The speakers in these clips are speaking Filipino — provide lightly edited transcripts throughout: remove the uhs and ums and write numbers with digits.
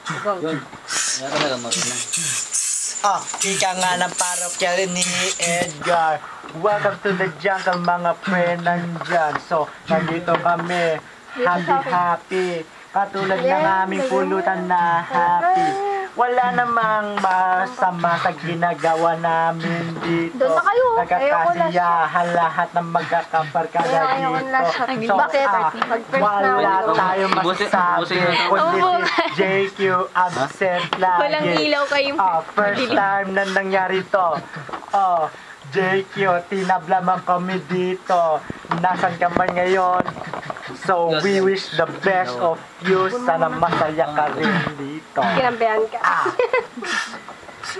Yun. Kaya talaga marunong. Ika nga ng parokya rin ni Edgar. Welcome to the jungle mga pre nandyan. So, nandito kami. Happy. Katulad ng aming pulutan na happy. Wala namang masama sa ginagawa namin dito. Doon na kayo. Nagkakasiyahan lahat ng magkakabarkada dito. So, wala tayong masasabi. Kundi si JQ absent lagi. Walang ilaw kayong First time na nangyari to. JQ, tinablaman kami dito. Nasaan ka man ngayon? So, we wish the best of you. Sana masaya ka rin dito. Kinambayan ka.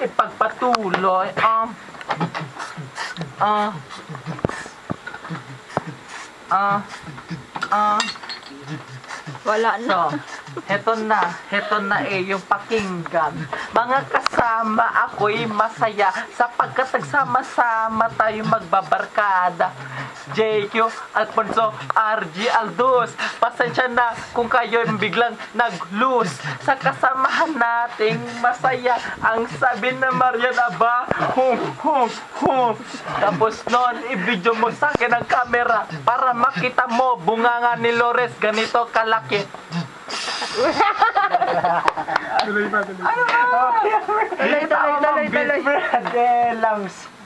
Ipagpatuloy. Wala na. So, heto na yung pakinggan. Mga kasama, ako'y masaya sapagkat nagsama-sama tayo magbabarkada. JQ, Alfonso, RG, Aldous, pasensya na kung kayo biglang nag-lose. Sa kasamahan nating masaya, ang sabi na Marian Aba, hum. Tapos noon, i-video mo sa akin ang camera para makita mo bunganga ni Lores, ganito kalaki. Tuloy. Tuloy.